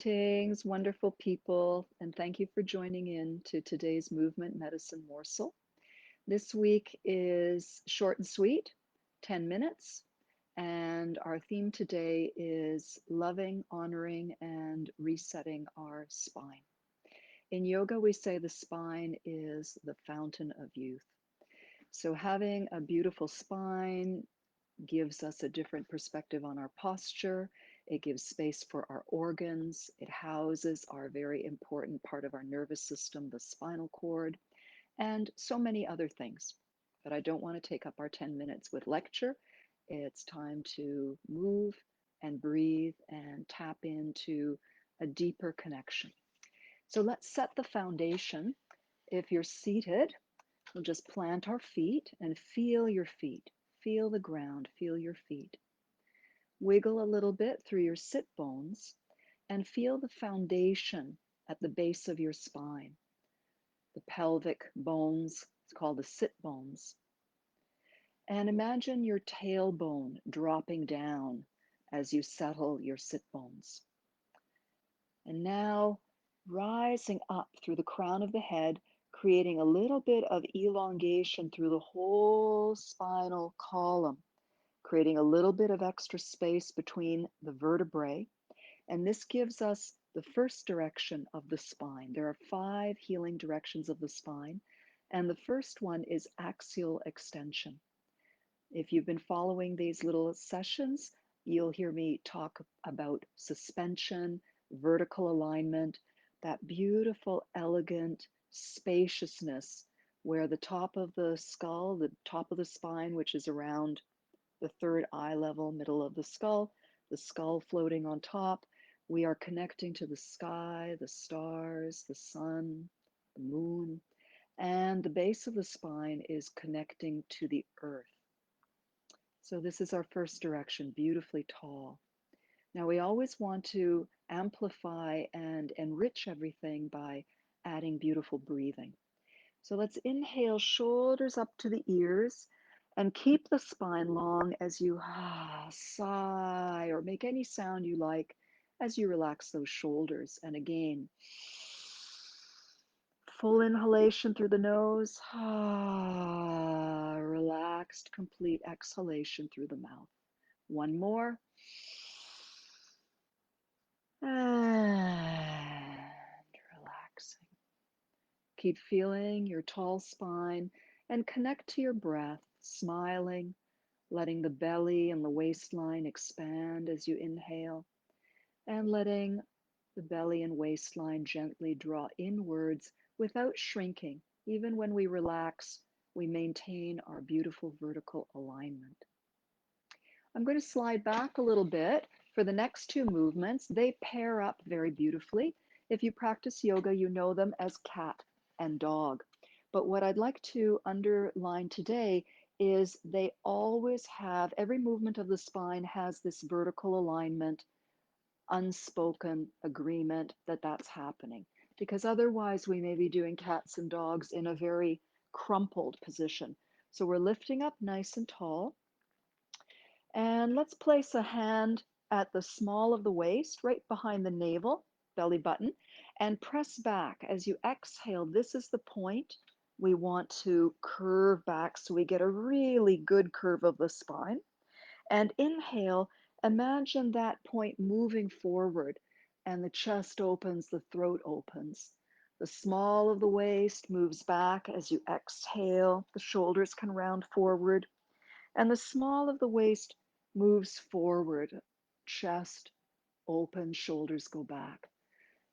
Greetings, wonderful people, and thank you for joining in to today's Movement Medicine Morsel. This week is short and sweet, 10 minutes, and our theme today is loving, honoring, and resetting our spine. In yoga, we say the spine is the fountain of youth. So, having a beautiful spine gives us a different perspective on our posture. It gives space for our organs. It houses our very important part of our nervous system, the spinal cord, and so many other things. But I don't want to take up our 10 minutes with lecture. It's time to move and breathe and tap into a deeper connection. So let's set the foundation. If you're seated, we'll just plant our feet and feel your feet. Feel the ground, feel your feet. Wiggle a little bit through your sit bones and feel the foundation at the base of your spine. The pelvic bones, it's called the sit bones. And imagine your tailbone dropping down as you settle your sit bones. And now rising up through the crown of the head, creating a little bit of elongation through the whole spinal column, creating a little bit of extra space between the vertebrae. And this gives us the first direction of the spine. There are 5 healing directions of the spine, and the first one is axial extension. If you've been following these little sessions, you'll hear me talk about suspension, vertical alignment, that beautiful, elegant spaciousness where the top of the skull, the top of the spine, which is around the third eye level, middle of the skull floating on top. We are connecting to the sky, the stars, the sun, the moon, and the base of the spine is connecting to the earth. So this is our first direction, beautifully tall. Now we always want to amplify and enrich everything by adding beautiful breathing. So let's inhale, shoulders up to the ears, and keep the spine long as you sigh or make any sound you like as you relax those shoulders. And again, full inhalation through the nose, relaxed, complete exhalation through the mouth. One more. And relaxing. Keep feeling your tall spine and connect to your breath, smiling, letting the belly and the waistline expand as you inhale, and letting the belly and waistline gently draw inwards without shrinking. Even when we relax, we maintain our beautiful vertical alignment. I'm going to slide back a little bit for the next 2 movements. They pair up very beautifully. If you practice yoga, you know them as cat and dog. But what I'd like to underline today is they always have, every movement of the spine has this vertical alignment, unspoken agreement that that's happening. Because otherwise, we may be doing cats and dogs in a very crumpled position. So we're lifting up nice and tall. And let's place a hand at the small of the waist, right behind the navel, belly button, and press back. As you exhale, this is the point. We want to curve back so we get a really good curve of the spine. And inhale, imagine that point moving forward, and the chest opens, the throat opens. The small of the waist moves back as you exhale. The shoulders can round forward. And the small of the waist moves forward, chest open, shoulders go back.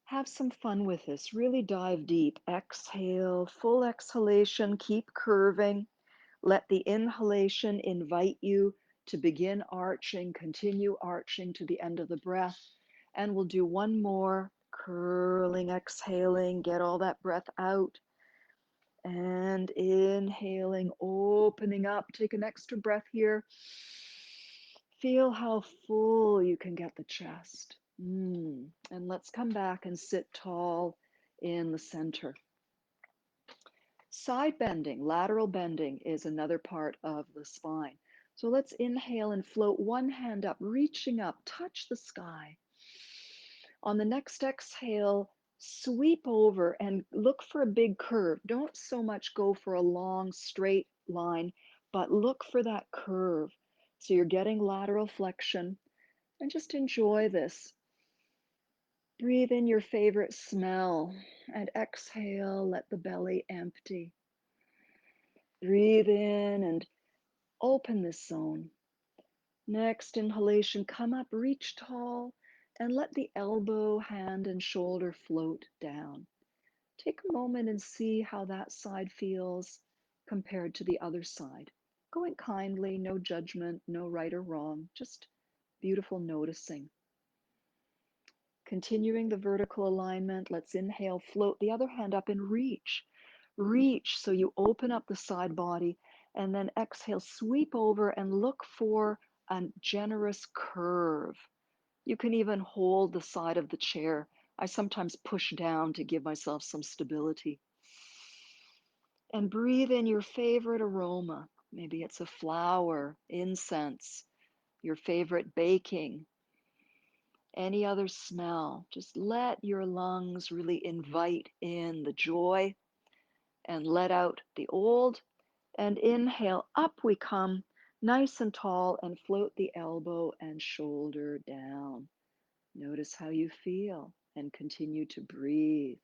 Have some fun with this. Really dive deep. Exhale, full exhalation, keep curving. Let the inhalation invite you to begin arching, continue arching to the end of the breath. And we'll do one more, curling, exhaling, get all that breath out. And inhaling, opening up. Take an extra breath here. Feel how full you can get the chest. And let's come back and sit tall in the center. Side bending, lateral bending is another part of the spine. So let's inhale and float one hand up, reaching up, touch the sky. On the next exhale, sweep over and look for a big curve. Don't so much go for a long straight line, but look for that curve. So you're getting lateral flexion, and just enjoy this. Breathe in your favorite smell and exhale, let the belly empty. Breathe in and open this zone. Next inhalation, come up, reach tall, and let the elbow, hand, and shoulder float down. Take a moment and see how that side feels compared to the other side. Going kindly, no judgment, no right or wrong, just beautiful noticing. Continuing the vertical alignment, let's inhale, float the other hand up and reach. Reach so you open up the side body, and then exhale, sweep over and look for a generous curve. You can even hold the side of the chair. I sometimes push down to give myself some stability. And breathe in your favorite aroma. Maybe it's a flower, incense, your favorite baking, any other smell. Just let your lungs really invite in the joy and let out the old. And inhale, up we come, nice and tall, and float the elbow and shoulder down. Notice how you feel and continue to breathe.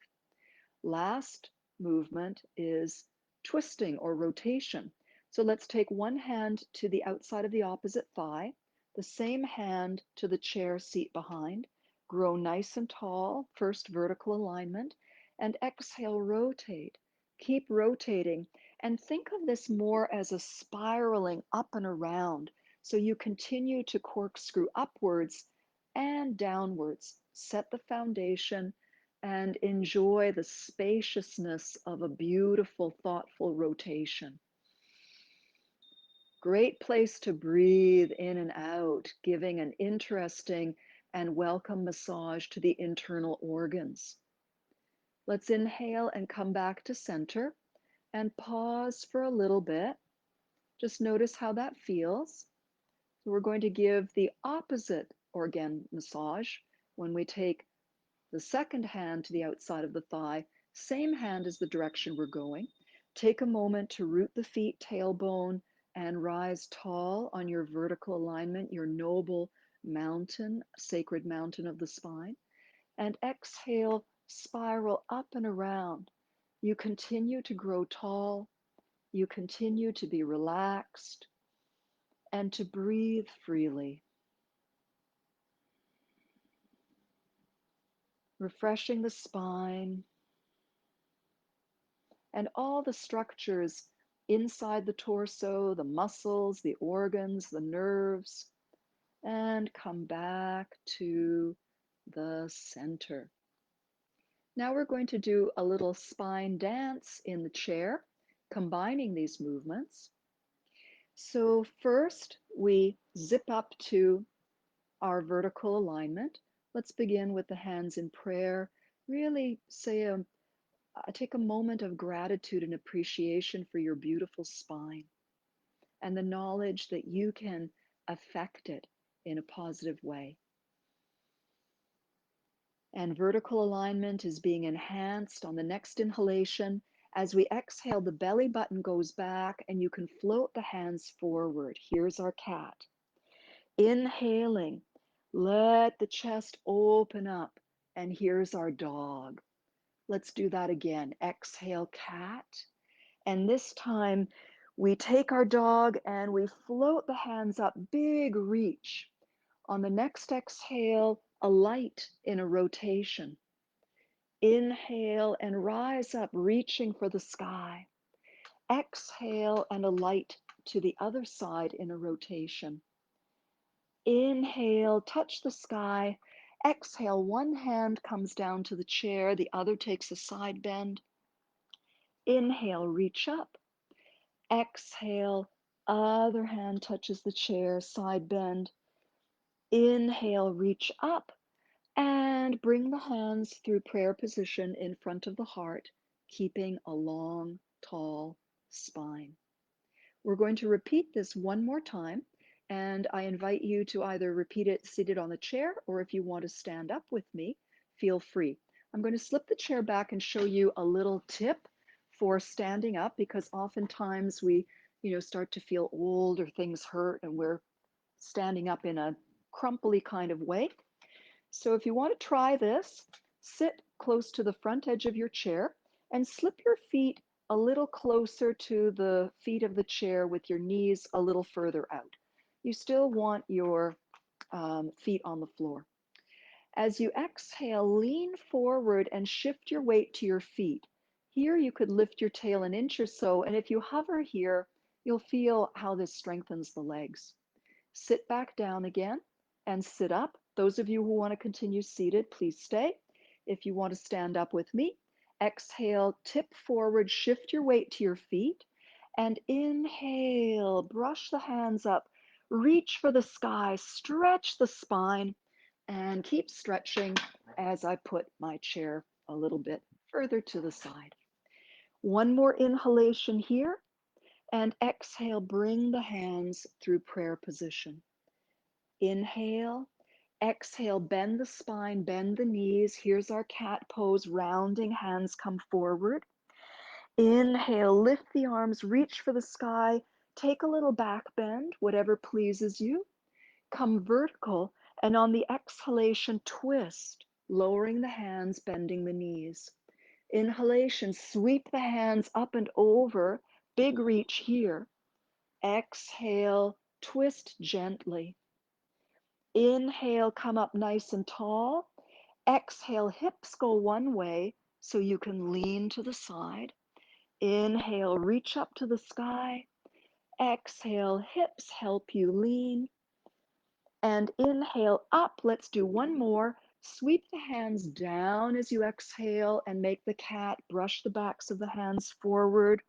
Last movement is twisting or rotation. So let's take one hand to the outside of the opposite thigh, the same hand to the chair seat behind. Grow nice and tall, first vertical alignment, and exhale, rotate. Keep rotating and think of this more as a spiraling up and around. So you continue to corkscrew upwards and downwards. Set the foundation and enjoy the spaciousness of a beautiful, thoughtful rotation. Great place to breathe in and out, giving an interesting and welcome massage to the internal organs. Let's inhale and come back to center and pause for a little bit. Just notice how that feels. So we're going to give the opposite organ massage when we take the second hand to the outside of the thigh, same hand as the direction we're going. Take a moment to root the feet, tailbone, and rise tall on your vertical alignment, your noble mountain, sacred mountain of the spine. And exhale, spiral up and around. You continue to grow tall. You continue to be relaxed and to breathe freely. Refreshing the spine, and all the structures inside the torso, the muscles, the organs, the nerves, and come back to the center. Now we're going to do a little spine dance in the chair, combining these movements. So first, we zip up to our vertical alignment. Let's begin with the hands in prayer. Really take a moment of gratitude and appreciation for your beautiful spine and the knowledge that you can affect it in a positive way. And vertical alignment is being enhanced on the next inhalation. As we exhale, the belly button goes back and you can float the hands forward. Here's our cat. Inhaling, let the chest open up, and here's our dog. Let's do that again. Exhale, cat. And this time we take our dog and we float the hands up, big reach. On the next exhale, a light in a rotation. Inhale and rise up, reaching for the sky. Exhale and a light to the other side in a rotation. Inhale, touch the sky. Exhale, one hand comes down to the chair, the other takes a side bend. Inhale, reach up. Exhale, other hand touches the chair, side bend. Inhale, reach up and bring the hands through prayer position in front of the heart, keeping a long, tall spine. We're going to repeat this one more time, and I invite you to either repeat it seated on the chair or if you want to stand up with me. feel free. I'm going to slip the chair back and show you a little tip for standing up, because oftentimes we, start to feel old or things hurt and we're standing up in a crumply kind of way. So if you want to try this, sit close to the front edge of your chair and slip your feet a little closer to the feet of the chair with your knees a little further out. You still want your feet on the floor. As you exhale, lean forward and shift your weight to your feet. Here you could lift your tail an inch or so, and if you hover here, you'll feel how this strengthens the legs. Sit back down again and sit up. Those of you who want to continue seated, please stay. If you want to stand up with me, exhale, tip forward, shift your weight to your feet, and inhale, brush the hands up, reach for the sky, stretch the spine, and keep stretching as I put my chair a little bit further to the side. One more inhalation here, and exhale, bring the hands through prayer position. Inhale, exhale, bend the spine, bend the knees. Here's our cat pose, rounding, hands come forward. Inhale, lift the arms, reach for the sky, take a little back bend, whatever pleases you. Come vertical, and on the exhalation, twist, lowering the hands, bending the knees. Inhalation, sweep the hands up and over, big reach here. Exhale, twist gently. Inhale, come up nice and tall. Exhale, hips go one way so you can lean to the side. Inhale, reach up to the sky. Exhale, hips help you lean. And inhale up. Let's do one more. Sweep the hands down as you exhale and make the cat. Brush the backs of the hands forward.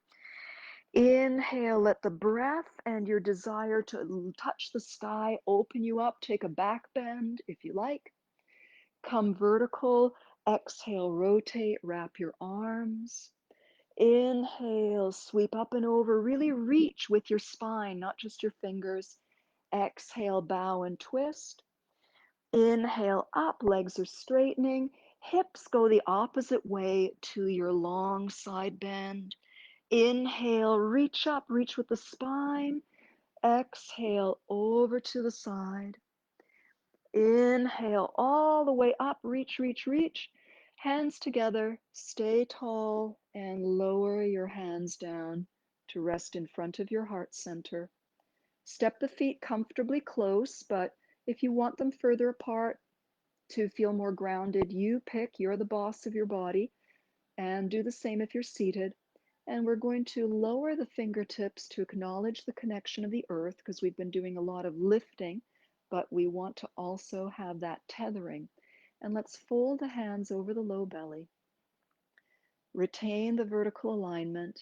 Inhale, let the breath and your desire to touch the sky open you up. Take a back bend if you like. Come vertical. Exhale, rotate, wrap your arms. Inhale, sweep up and over. Really reach with your spine, not just your fingers. Exhale, bow and twist. Inhale up, legs are straightening. Hips go the opposite way to your long side bend. Inhale, reach up, reach with the spine. Exhale, over to the side. Inhale, all the way up, reach, reach, reach. Hands together, stay tall, and lower your hands down to rest in front of your heart center. Step the feet comfortably close, but if you want them further apart to feel more grounded, you pick, you're the boss of your body, and do the same if you're seated. And we're going to lower the fingertips to acknowledge the connection of the earth, because we've been doing a lot of lifting, but we want to also have that tethering. And let's fold the hands over the low belly. Retain the vertical alignment.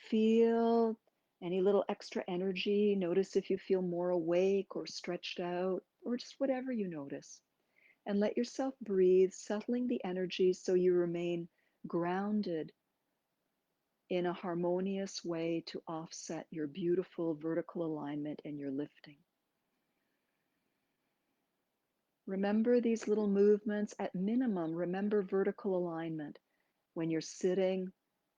Feel any little extra energy. Notice if you feel more awake or stretched out, or just whatever you notice. And let yourself breathe, settling the energy so you remain grounded in a harmonious way to offset your beautiful vertical alignment and your lifting. Remember these little movements. At minimum, remember vertical alignment. When you're sitting,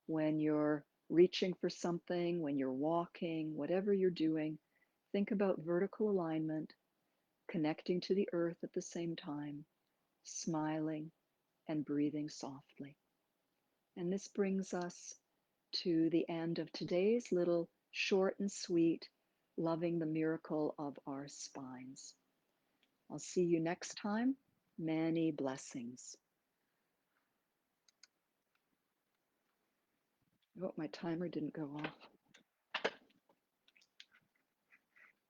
when you're reaching for something, when you're walking, whatever you're doing, think about vertical alignment, connecting to the earth at the same time, smiling and breathing softly. And this brings us to the end of today's little short and sweet, loving the miracle of our spines. I'll see you next time. Many blessings. Oh, my timer didn't go off.